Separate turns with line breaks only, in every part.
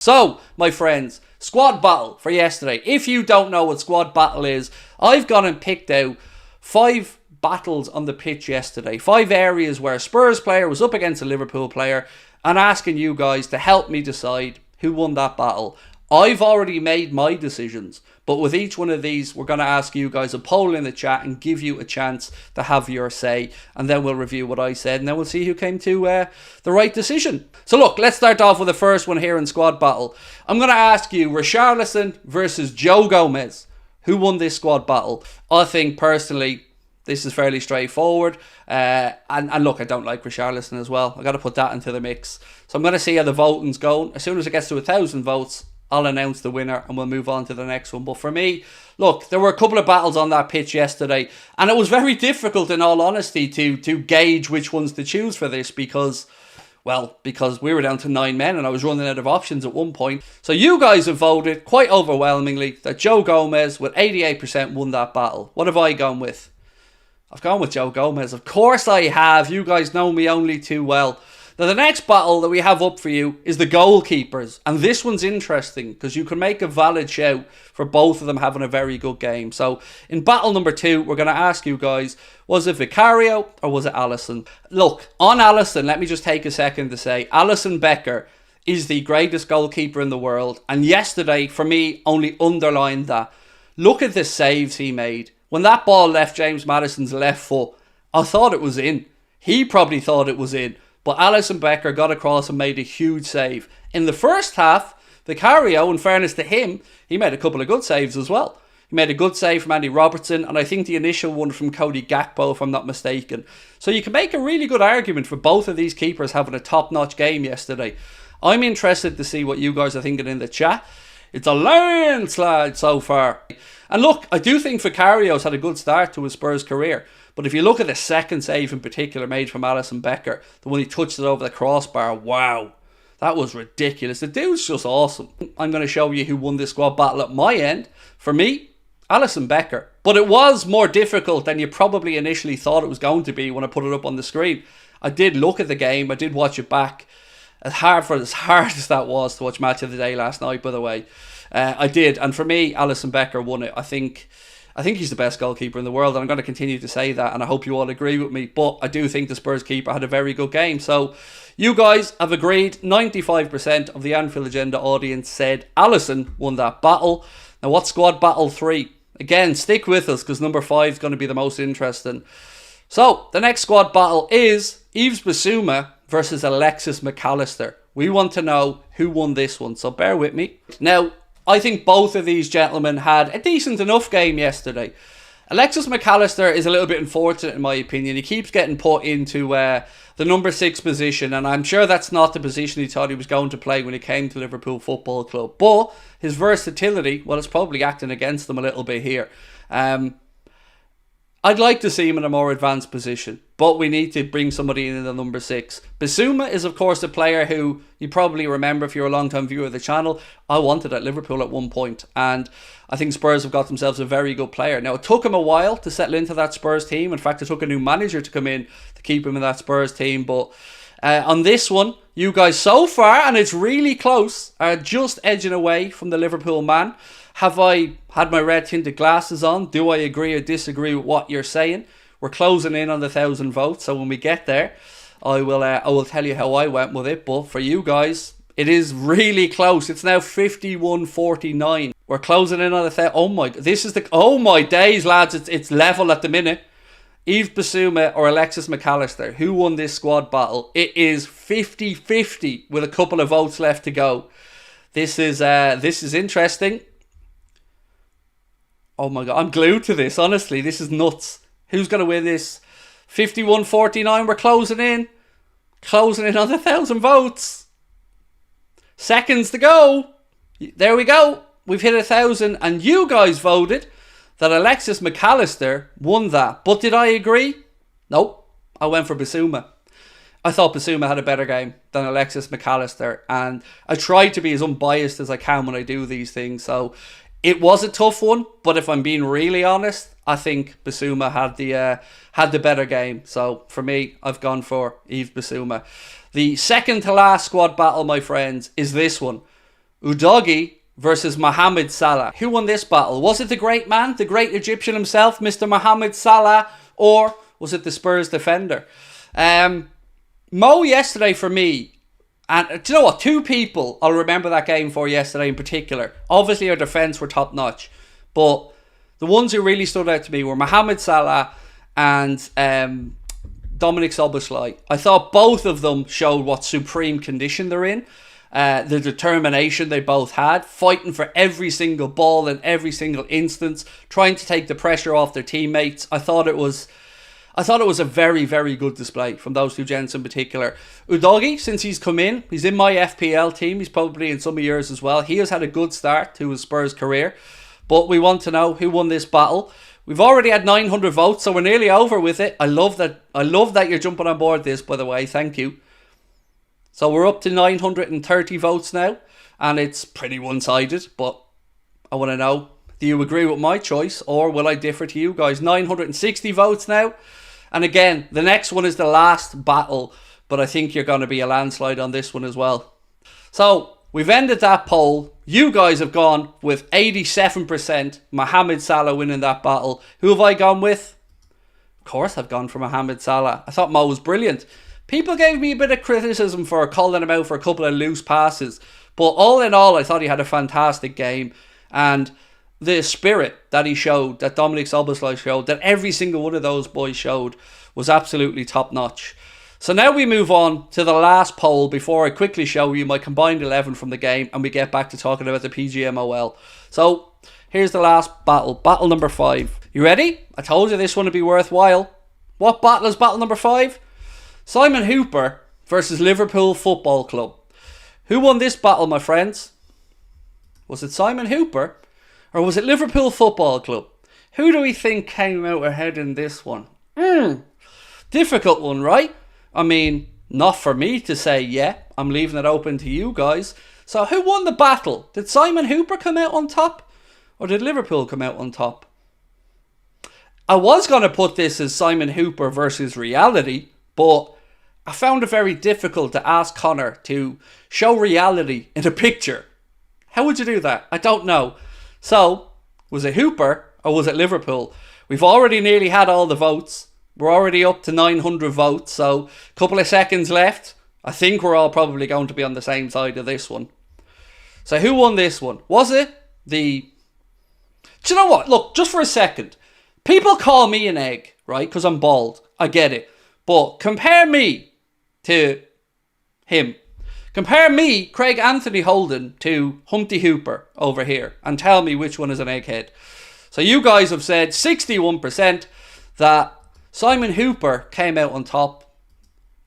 So, my friends, squad battle for yesterday. If you don't know what squad battle is, I've gone and picked out 5 battles on the pitch yesterday. 5 areas where a Spurs player was up against a Liverpool player and asking you guys to help me decide who won that battle. I've already made my decisions, but with each one of these, we're going to ask you guys a poll in the chat and give you a chance to have your say, and then we'll review what I said, and then we'll see who came to the right decision. So look, let's start off with the first one here in squad battle. I'm going to ask you, Richarlison versus Joe Gomez. Who won this squad battle? I think, personally, this is fairly straightforward. And look, I don't like Richarlison as well. I've got to put that into the mix. So I'm going to see how the voting's going. As soon as it gets to 1,000 votes, I'll announce the winner and we'll move on to the next one. But for me, look, there were a couple of battles on that pitch yesterday, and it was very difficult, in all honesty, to gauge which ones to choose for this because we were down to 9 men and I was running out of options at one point. So you guys have voted quite overwhelmingly that Joe Gomez with 88% won that battle. What have I gone with? I've gone with Joe Gomez. Of course I have. You guys know me only too well. Now, the next battle that we have up for you is the goalkeepers. And this one's interesting because you can make a valid shout for both of them having a very good game. So, in battle number 2, we're going to ask you guys, was it Vicario or was it Alisson? Look, on Alisson, let me just take a second to say, Alisson Becker is the greatest goalkeeper in the world. And yesterday, for me, only underlined that. Look at the saves he made. When that ball left James Maddison's left foot, I thought it was in. He probably thought it was in. But Alisson Becker got across and made a huge save. In the first half, Vicario, in fairness to him, he made a couple of good saves as well. He made a good save from Andy Robertson, and I think the initial one from Cody Gakpo, if I'm not mistaken. So you can make a really good argument for both of these keepers having a top-notch game yesterday. I'm interested to see what you guys are thinking in the chat. It's a landslide so far. And look, I do think Vicario's had a good start to his Spurs career. But if you look at the second save in particular made from Alisson Becker, the one he touched it over the crossbar, wow, that was ridiculous. The dude's just awesome. I'm going to show you who won this squad battle at my end. For me, Alisson Becker. But it was more difficult than you probably initially thought it was going to be when I put it up on the screen. I did look at the game, I did watch it back. As hard as that was to watch Match of the Day last night, by the way, I did. And for me, Alisson Becker won it. I think he's the best goalkeeper in the world, and I'm going to continue to say that, and I hope you all agree with me. But I do think the Spurs keeper had a very good game. So you guys have agreed. 95% of the Anfield Agenda audience said Alisson won that battle. Now, what's squad battle 3? Again, stick with us because number 5 is going to be the most interesting. So the next squad battle is Yves Bissouma versus Alexis McAllister. We want to know who won this one, so bear with me. Now, I think both of these gentlemen had a decent enough game yesterday. Alexis McAllister is a little bit unfortunate in my opinion. He keeps getting put into the number 6 position, and I'm sure that's not the position he thought he was going to play when he came to Liverpool Football Club. But his versatility, well, it's probably acting against him a little bit here. I'd like to see him in a more advanced position, but we need to bring somebody in the number 6. Bissouma is, of course, a player who you probably remember if you're a long-time viewer of the channel. I wanted at Liverpool at one point, and I think Spurs have got themselves a very good player. Now, it took him a while to settle into that Spurs team. In fact, it took a new manager to come in to keep him in that Spurs team, but on this one, you guys so far, and it's really close, are just edging away from the Liverpool man. Have I had my red tinted glasses on? Do I agree or disagree with what you're saying? We're closing in on the 1,000 votes, so when we get there, I will tell you how I went with it. But for you guys, it is really close. It's now 51-49. We're closing in on the 1,000. Oh my days, lads! It's level at the minute. Yves Bissouma or Alexis McAllister, who won this squad battle? It is 50-50 with a couple of votes left to go. This is interesting. Oh my god, I'm glued to this, honestly. This is nuts. Who's going to win this? 51-49, we're closing in. Closing in on the 1,000 votes. Seconds to go. There we go. We've hit 1,000, and you guys voted that Alexis McAllister won that. But did I agree? Nope. I went for Bissouma. I thought Bissouma had a better game than Alexis McAllister, and I try to be as unbiased as I can when I do these things, so it was a tough one, but if I'm being really honest, I think Bissouma had the better game. So for me, I've gone for Yves Bissouma. The second to last squad battle, my friends, is this one. Udogie versus Mohamed Salah. Who won this battle? Was it the great man, the great Egyptian himself, Mr. Mohamed Salah, or was it the Spurs defender? Mo yesterday for me, and do you know what? Two people I'll remember that game for yesterday in particular. Obviously our defence were top notch, but the ones who really stood out to me were Mohamed Salah and Dominic Szoboszlai. I thought both of them showed what supreme condition they're in. The determination they both had, fighting for every single ball in every single instance, trying to take the pressure off their teammates. I thought it was a very, very good display from those two gents in particular. Udogie, since he's come in, he's in my FPL team. He's probably in some of yours as well. He has had a good start to his Spurs career. But we want to know who won this battle. We've already had 900 votes, so we're nearly over with it. I love that you're jumping on board this, by the way. Thank you. So we're up to 930 votes now, and it's pretty one-sided, but I want to know, do you agree with my choice, or will I differ to you guys? 960 votes now, and again, the next one is the last battle, but I think you're going to be a landslide on this one as well. So, we've ended that poll. You guys have gone with 87% Mohamed Salah winning that battle. Who have I gone with? Of course I've gone for Mohamed Salah. I thought Mo was brilliant. People gave me a bit of criticism for calling him out for a couple of loose passes. But all in all, I thought he had a fantastic game. And the spirit that he showed, that Dominic Szoboszlai showed, that every single one of those boys showed, was absolutely top notch. So now we move on to the last poll before I quickly show you my combined 11 from the game and we get back to talking about the PGMOL. So here's the last battle. Battle number 5. You ready? I told you this one would be worthwhile. What battle is battle number 5? Simon Hooper versus Liverpool Football Club. Who won this battle, my friends? Was it Simon Hooper or was it Liverpool Football Club? Who do we think came out ahead in this one? Difficult one, right? I mean, not for me to say yeah. I'm leaving it open to you guys. So who won the battle? Did Simon Hooper come out on top? Or did Liverpool come out on top? I was going to put this as Simon Hooper versus reality, but I found it very difficult to ask Connor to show reality in a picture. How would you do that? I don't know. So, was it Hooper or was it Liverpool? We've already nearly had all the votes. We're already up to 900 votes, so a couple of seconds left. I think we're all probably going to be on the same side of this one. So who won this one? Was it the... Do you know what? Look, just for a second. People call me an egg, right? Because I'm bald. I get it. But compare me to him. Compare me, Craig Anthony Houlden, to Humpty Hooper over here. And tell me which one is an egghead. So you guys have said 61% that Simon Hooper came out on top.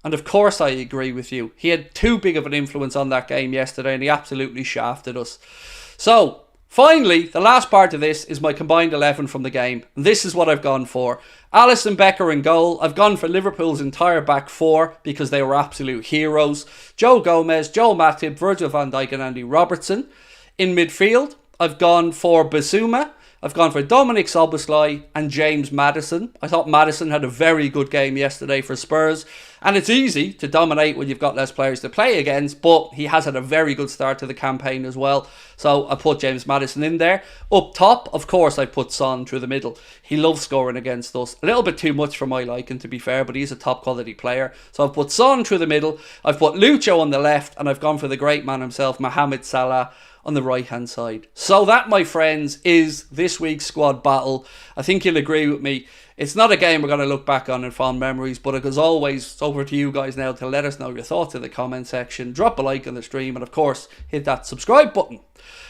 And of course I agree with you. He had too big of an influence on that game yesterday and he absolutely shafted us. So, finally, the last part of this is my combined 11 from the game. And this is what I've gone for. Alisson Becker in goal. I've gone for Liverpool's entire back four because they were absolute heroes. Joe Gomez, Joel Matip, Virgil van Dijk and Andy Robertson. In midfield, I've gone for Basuma. I've gone for Dominic Szoboszlai and James Maddison. I thought Maddison had a very good game yesterday for Spurs. And it's easy to dominate when you've got less players to play against, but he has had a very good start to the campaign as well. So I put James Maddison in there. Up top, of course, I put Son through the middle. He loves scoring against us. A little bit too much for my liking, to be fair, but he's a top quality player. So I've put Son through the middle. I've put Lucho on the left, and I've gone for the great man himself, Mohamed Salah, on the right hand side. So that, my friends, is this week's squad battle. I think you'll agree with me. It's not a game we're going to look back on in fond memories, but as always, it's over to you guys now to let us know your thoughts in the comment section. Drop a like on the stream and of course hit that subscribe button.